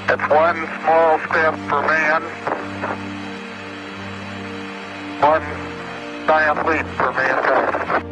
It's one small step for man, one giant leap for mankind.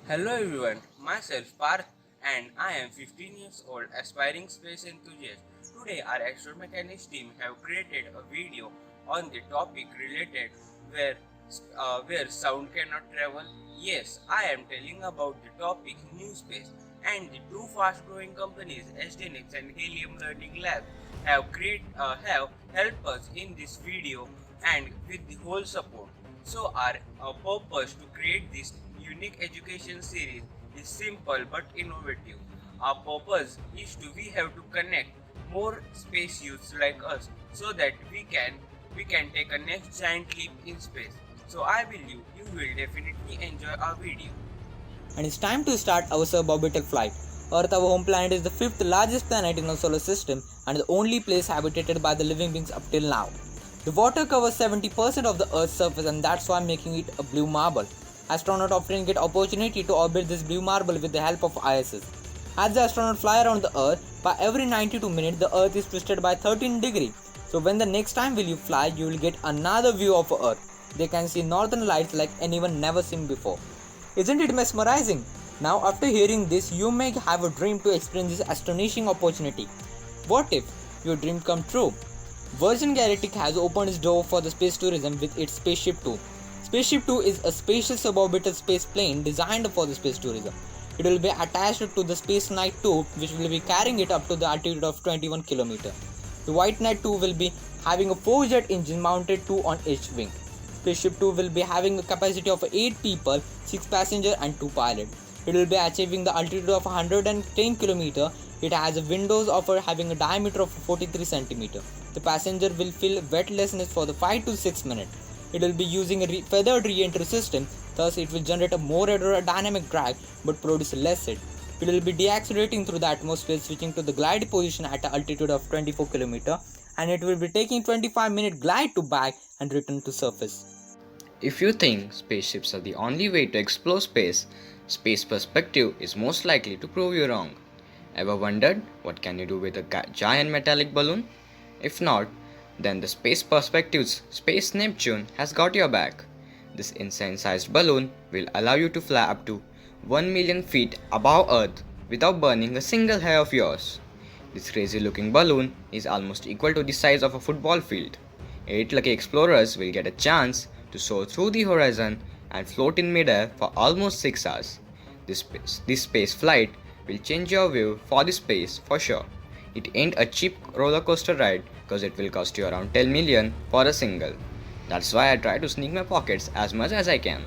Hello everyone, myself Parth and I am 15 years old aspiring space enthusiast. Today our astromechanics team have created a video on the topic related where where sound cannot travel. Yes, I am telling about the topic new space and the two fast growing companies SDNX and Helium Learning Lab have helped us in this video and with the whole support. So our purpose to create this unique education series is simple but innovative. Our purpose is to we have to connect more space youths like us so that we can take a next giant leap in space. So I believe you will definitely enjoy our video. And it's time to start our suborbital flight. Earth, our home planet, is the fifth largest planet in our solar system and the only place habitated by the living beings up till now. The water covers 70% of the Earth's surface and that's why making it a blue marble. Astronauts often get opportunity to orbit this blue marble with the help of ISS. As the astronauts fly around the Earth, by every 92 minutes the Earth is twisted by 13 degrees. So when the next time will you fly, you will get another view of Earth. They can see northern lights like anyone never seen before. Isn't it mesmerizing? Now after hearing this, you may have a dream to experience this astonishing opportunity. What if your dream come true? Virgin Galactic has opened its door for the space tourism with its Spaceship 2. Spaceship 2 is a spacious suborbital space plane designed for the space tourism. It will be attached to the Space Knight 2 which will be carrying it up to the altitude of 21 km. The White Knight 2 will be having a 4-jet engine mounted 2 on each wing. Spaceship 2 will be having a capacity of 8 people, 6 passengers and 2 pilots. It will be achieving the altitude of 110 km. It has a windows of having a diameter of 43 cm. The passenger will feel wetlessness for the 5 to 6 minutes. It will be using a feathered re-entry system, thus it will generate a more aerodynamic drag but produce less heat. It will be deaccelerating through the atmosphere, switching to the glide position at an altitude of 24 km, and it will be taking 25-minute glide to back and return to surface. If you think spaceships are the only way to explore space, Space Perspective is most likely to prove you wrong. Ever wondered what can you do with a giant metallic balloon? If not, then the Space Perspective's Space Neptune has got your back. This insane-sized balloon will allow you to fly up to 1 million feet above Earth without burning a single hair of yours. This crazy-looking balloon is almost equal to the size of a football field. 8 lucky explorers will get a chance to soar through the horizon and float in midair for almost 6 hours. This space flight will change your view for the space for sure. It ain't a cheap roller coaster ride because it will cost you around 10 million for a single. That's why I try to sneak my pockets as much as I can.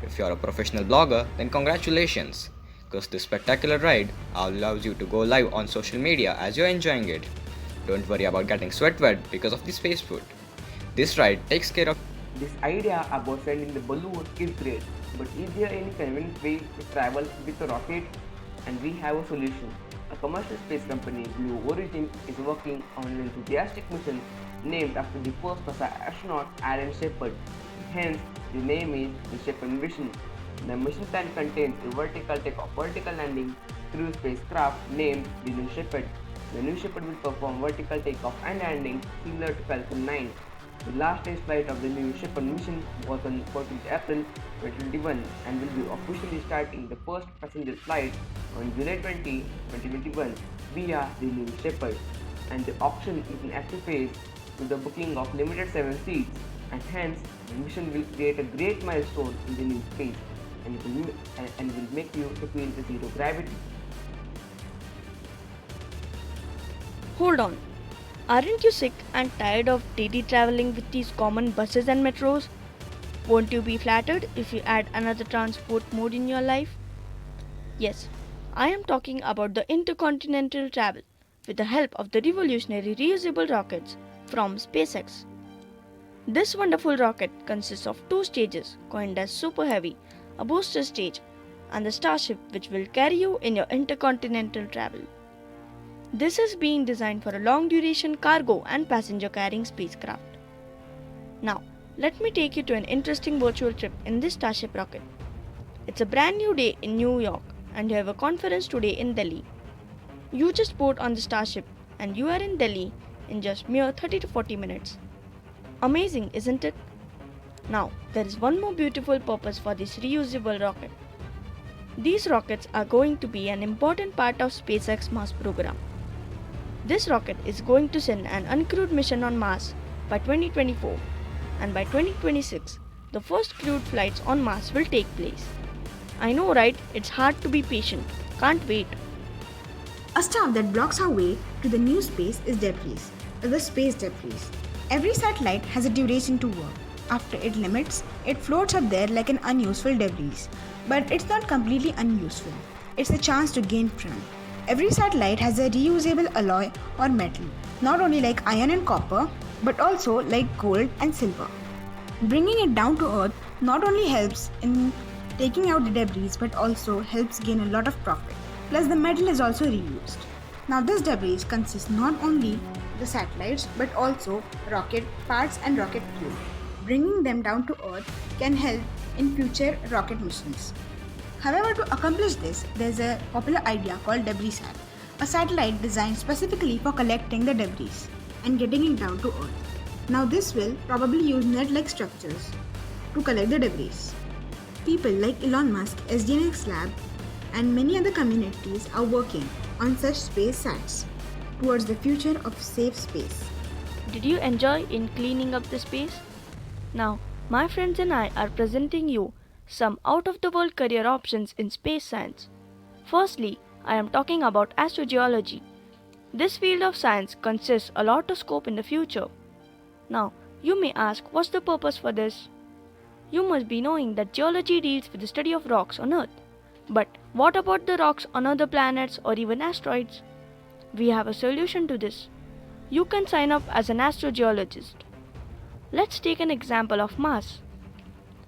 If you're a professional blogger, then congratulations, because this spectacular ride allows you to go live on social media as you're enjoying it. Don't worry about getting sweat wet because of the space food. This ride takes care of. This idea about sending the balloon is great, but is there any convenient way to travel with a rocket? And we have a solution. A commercial space company, Blue Origin, is working on an enthusiastic mission named after the first NASA astronaut Alan Shepard. Hence, the name is the Shepard mission. The mission plan contains a vertical takeoff, vertical landing through spacecraft named the New Shepard. The New Shepard will perform vertical takeoff and landing similar to Falcon 9. The last test flight of the New Shepard mission was on 14th April 2021 and will be officially starting the first passenger flight on July 20, 2021 via the New Shepard. And the auction is in active phase with the booking of limited 7 seats, and hence the mission will create a great milestone in the new space and will make you feel the zero gravity. Hold on. Aren't you sick and tired of daily traveling with these common buses and metros? Won't you be flattered if you add another transport mode in your life? Yes, I am talking about the intercontinental travel with the help of the revolutionary reusable rockets from SpaceX. This wonderful rocket consists of 2 stages coined as Super Heavy, a booster stage and the Starship which will carry you in your intercontinental travel. This is being designed for a long duration cargo and passenger carrying spacecraft. Now, let me take you to an interesting virtual trip in this Starship rocket. It's a brand new day in New York and you have a conference today in Delhi. You just board on the Starship and you are in Delhi in just mere 30 to 40 minutes. Amazing, isn't it? Now, there is one more beautiful purpose for this reusable rocket. These rockets are going to be an important part of SpaceX Mars program. This rocket is going to send an uncrewed mission on Mars by 2024, and by 2026, the first crewed flights on Mars will take place. I know, right? It's hard to be patient. Can't wait. A star that blocks our way to the new space is debris, the space debris. Every satellite has a duration to work. After it limits, it floats up there like an unuseful debris. But it's not completely unuseful. It's a chance to gain from. Every satellite has a reusable alloy or metal, not only like iron and copper, but also like gold and silver. Bringing it down to Earth not only helps in taking out the debris but also helps gain a lot of profit. Plus the metal is also reused. Now this debris consists not only the satellites but also rocket parts and rocket fuel. Bringing them down to Earth can help in future rocket missions. However, to accomplish this, there's a popular idea called DebrisSat, a satellite designed specifically for collecting the debris and getting it down to Earth. Now this will probably use net-like structures to collect the debris. People like Elon Musk, SDNX Lab, and many other communities are working on such space sats towards the future of safe space. Did you enjoy in cleaning up the space? Now, my friends and I are presenting you some out-of-the-world career options in space science. Firstly, I am talking about astrogeology. This field of science consists a lot of scope in the future. Now, you may ask, what's the purpose for this? You must be knowing that geology deals with the study of rocks on Earth. But what about the rocks on other planets or even asteroids? We have a solution to this. You can sign up as an astrogeologist. Let's take an example of Mars.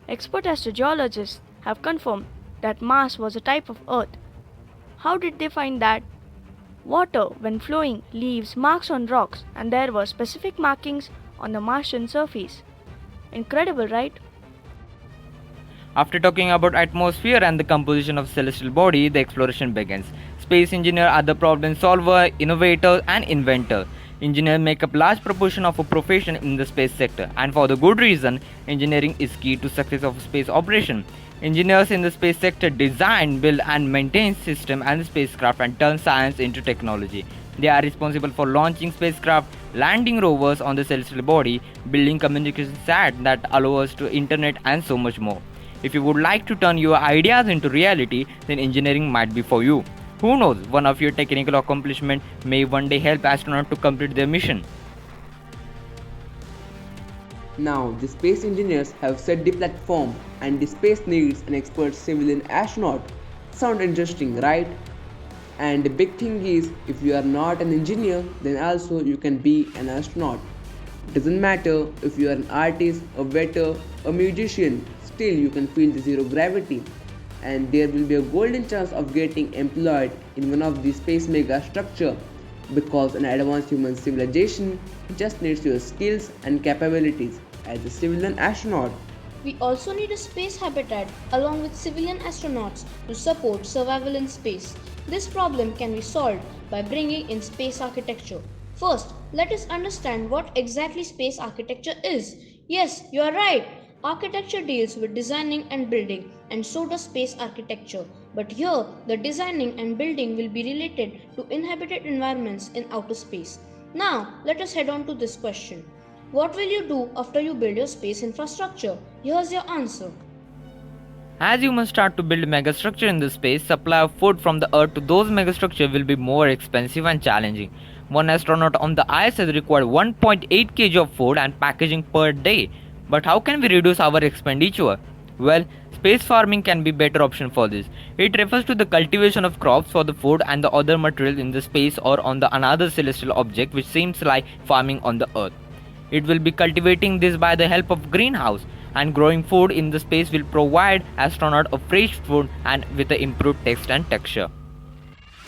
Expert astrogeologists have confirmed that Mars was a type of Earth. How did they find that? Water, when flowing, leaves marks on rocks, and there were specific markings on the Martian surface. Incredible, right? After talking about atmosphere and the composition of celestial body, the exploration begins. Space engineers are the problem solver, innovator, and inventor. Engineers make up large proportion of a profession in the space sector, and for the good reason. Engineering is key to success of space operation. Engineers in the space sector design, build and maintain systems and spacecraft and turn science into technology. They are responsible for launching spacecraft, landing rovers on the celestial body, building communication sats that allow us to internet and so much more. If you would like to turn your ideas into reality, then engineering might be for you. Who knows, one of your technical accomplishments may one day help astronauts to complete their mission. Now, the space engineers have set the platform and the space needs an expert civilian astronaut. Sound interesting, right? And the big thing is, if you are not an engineer, then also you can be an astronaut. Doesn't matter if you are an artist, a waiter, a musician, still you can feel the zero gravity. And there will be a golden chance of getting employed in one of the space mega structure, because an advanced human civilization just needs your skills and capabilities as a civilian astronaut. We also need a space habitat along with civilian astronauts to support survival in space. This problem can be solved by bringing in space architecture. First, let us understand what exactly space architecture is. Yes, you are right. Architecture deals with designing and building, and so does space architecture. But here, the designing and building will be related to inhabited environments in outer space. Now, let us head on to this question. What will you do after you build your space infrastructure? Here's your answer. As you must start to build a megastructure in the space, supply of food from the Earth to those megastructures will be more expensive and challenging. One astronaut on the ISS required 1.8 kg of food and packaging per day. But how can we reduce our expenditure? Well, space farming can be a better option for this. It refers to the cultivation of crops for the food and the other materials in the space or on the another celestial object, which seems like farming on the Earth. It will be cultivating this by the help of greenhouse, and growing food in the space will provide astronauts a fresh food and with an improved taste and texture.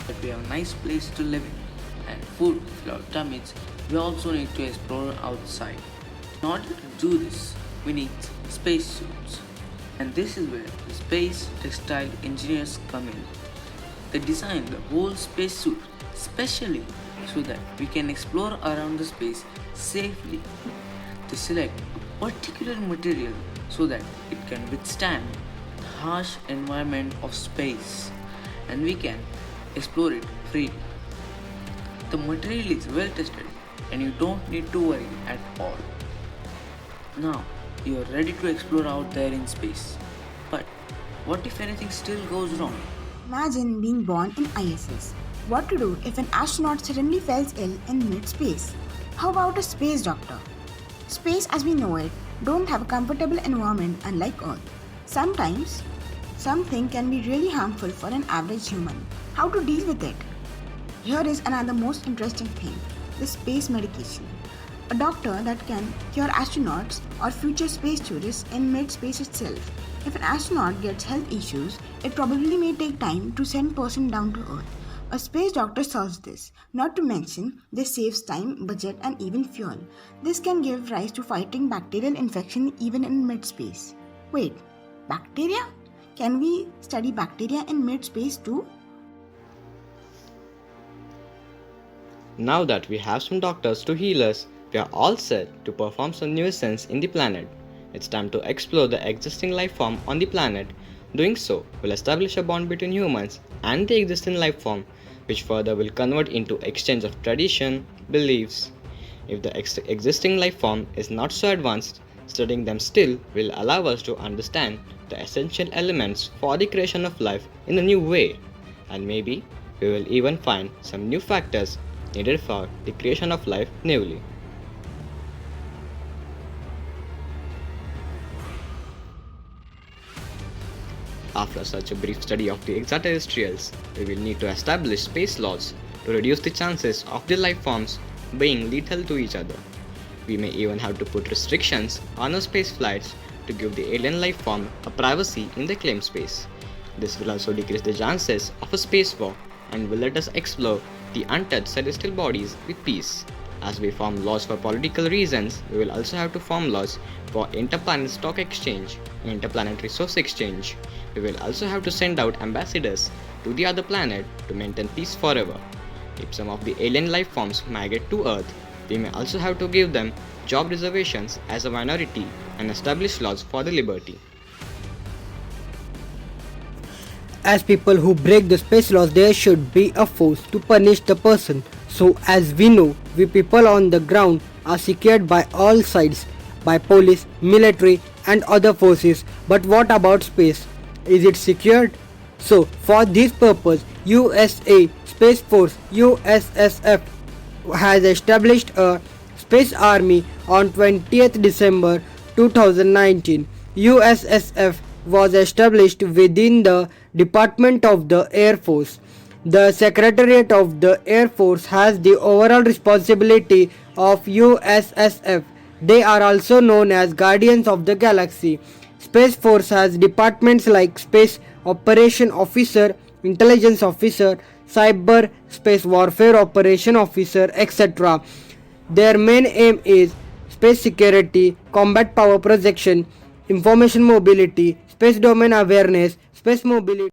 But we have a nice place to live in and food to fill our tummies, we also need to explore outside. In order to do this, we need spacesuits. And this is where the space textile engineers come in. They design the whole spacesuit specially so that we can explore around the space safely. They select a particular material so that it can withstand the harsh environment of space and we can explore it freely. The material is well tested and you don't need to worry at all. Now you are ready to explore out there in space. But what if anything still goes wrong? Imagine being born in ISS. What to do if an astronaut suddenly falls ill in mid-space? How about a space doctor? Space as we know it don't have a comfortable environment unlike Earth. Sometimes, something can be really harmful for an average human. How to deal with it? Here is another most interesting thing, the space medication. A doctor that can cure astronauts or future space tourists in mid-space itself. If an astronaut gets health issues, it probably may take time to send person down to Earth. A space doctor solves this. Not to mention, this saves time, budget and even fuel. This can give rise to fighting bacterial infection even in mid-space. Wait, bacteria? Can we study bacteria in mid-space too? Now that we have some doctors to heal us, we are all set to perform some nuisance in the planet. It's time to explore the existing life form on the planet. Doing so will establish a bond between humans and the existing life form, which further will convert into exchange of tradition, beliefs. If the existing life form is not so advanced, studying them still will allow us to understand the essential elements for the creation of life in a new way. And maybe we will even find some new factors needed for the creation of life newly. After such a brief study of the extraterrestrials, we will need to establish space laws to reduce the chances of the life forms being lethal to each other. We may even have to put restrictions on our space flights to give the alien life form a privacy in the claimed space. This will also decrease the chances of a space war and will let us explore the untouched celestial bodies with peace. As we form laws for political reasons, we will also have to form laws for interplanet stock exchange and interplanetary resource exchange. We will also have to send out ambassadors to the other planet to maintain peace forever. If some of the alien life forms migrate to Earth, we may also have to give them job reservations as a minority and establish laws for the liberty. As people who break the space laws, there should be a force to punish the person. So as we know, we people on the ground are secured by all sides, by police, military and other forces. But what about space? Is it secured? So for this purpose, USA Space Force USSF has established a space army on 20th December 2019. USSF was established within the Department of the Air Force. The Secretariat of the Air Force has the overall responsibility of USSF. They are also known as Guardians of the Galaxy. Space Force has departments like Space Operation Officer, Intelligence Officer, Cyber Space Warfare Operation Officer, etc. Their main aim is space security, combat power projection, information mobility, space domain awareness, space mobility.